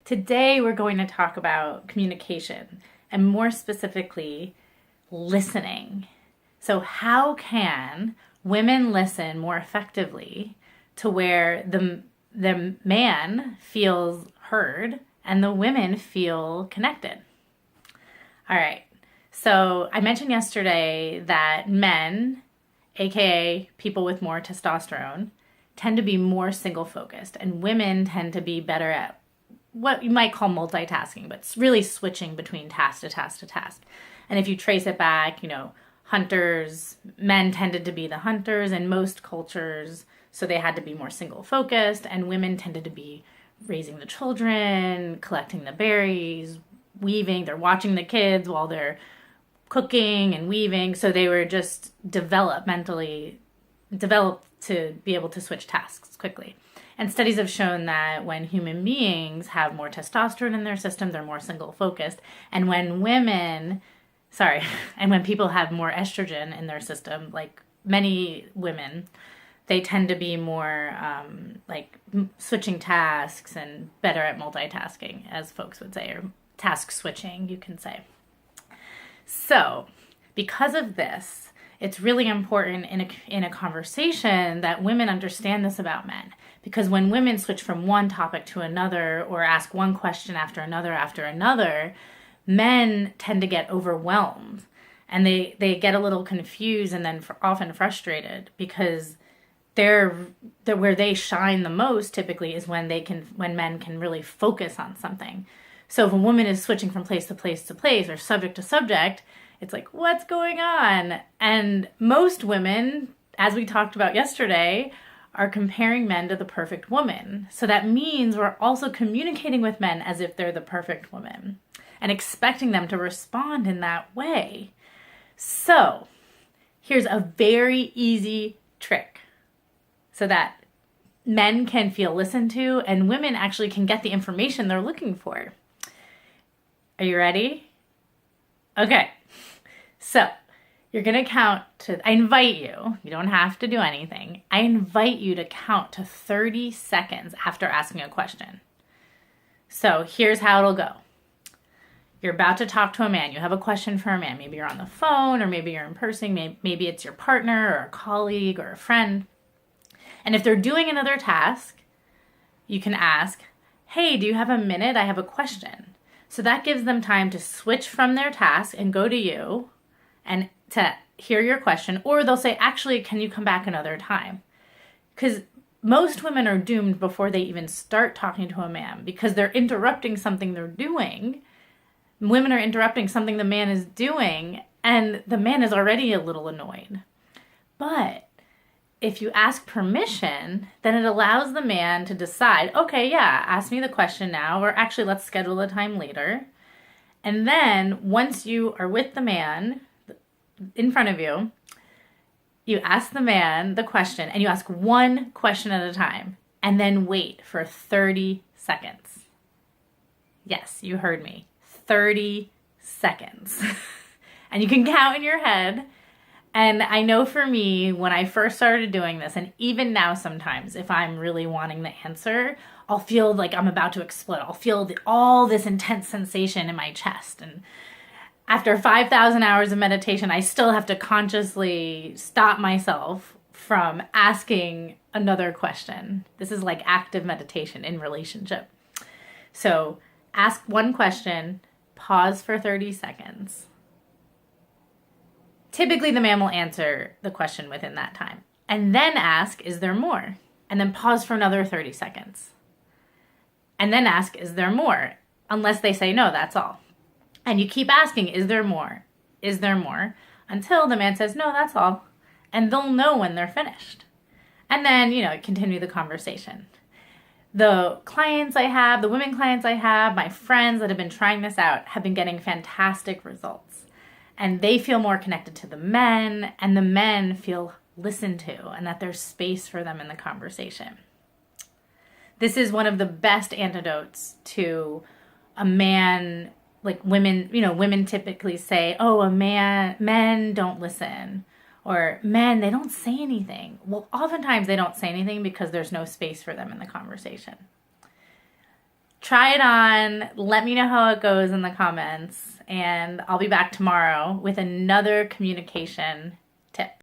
Today we're going to talk about communication and more specifically listening. So how can women listen more effectively to where the man feels heard and the women feel connected? All right. So I mentioned yesterday that men, aka people with more testosterone, tend to be more single focused and women tend to be better at what you might call multitasking, but it's really switching between task to task to task. And if you trace it back, hunters, men tended to be the hunters in most cultures, so they had to be more single focused, and women tended to be raising the children, collecting the berries, weaving, they're watching the kids while they're cooking and weaving, so they were just developed to be able to switch tasks quickly. And studies have shown that when human beings have more testosterone in their system, they're more single focused. And when when people have more estrogen in their system, like many women, they tend to be more switching tasks and better at multitasking, as folks would say, or task switching, you can say. So because of this, it's really important in a conversation that women understand this about men. Because when women switch from one topic to another or ask one question after another, men tend to get overwhelmed and they get a little confused and then often frustrated, because they're where they shine the most typically is when men can really focus on something. So if a woman is switching from place to place to place or subject to subject, it's like, what's going on? And most women, as we talked about yesterday, are comparing men to the perfect woman. So that means we're also communicating with men as if they're the perfect woman and expecting them to respond in that way. So here's a very easy trick so that men can feel listened to and women actually can get the information they're looking for. Are you ready? Okay. So you're going to count to, I invite you don't have to do anything. I invite you to count to 30 seconds after asking a question. So here's how it'll go. You're about to talk to a man. You have a question for a man. Maybe you're on the phone, or maybe you're in person. Maybe it's your partner or a colleague or a friend. And if they're doing another task, you can ask, hey, do you have a minute? I have a question. So that gives them time to switch from their task and go to you and to hear your question. Or they'll say, actually, can you come back another time? Because most women are doomed before they even start talking to a man, because they're interrupting something they're doing. Women are interrupting something the man is doing, and the man is already a little annoyed. But if you ask permission, then it allows the man to decide, okay, yeah, ask me the question now, or actually let's schedule a time later. And then once you are with the man in front of you, you ask the man the question, and you ask one question at a time, and then wait for 30 seconds. Yes, you heard me. 30 seconds. And you can count in your head. And I know for me, when I first started doing this, and even now sometimes, if I'm really wanting the answer, I'll feel like I'm about to explode. I'll feel all this intense sensation in my chest. And after 5,000 hours of meditation, I still have to consciously stop myself from asking another question. This is like active meditation in relationship. So ask one question, pause for 30 seconds. Typically, the man will answer the question within that time. And then ask, is there more? And then pause for another 30 seconds. And then ask, is there more? Unless they say no, that's all. And you keep asking, is there more? Is there more? Until the man says, no, that's all. And they'll know when they're finished. And then, continue the conversation. The women clients I have, my friends that have been trying this out have been getting fantastic results. And they feel more connected to the men, and the men feel listened to, and that there's space for them in the conversation. This is one of the best antidotes to a man, like women, women typically say, oh, men don't listen, or men, they don't say anything. Well, oftentimes they don't say anything because there's no space for them in the conversation. Try it on. Let me know how it goes in the comments. And I'll be back tomorrow with another communication tip.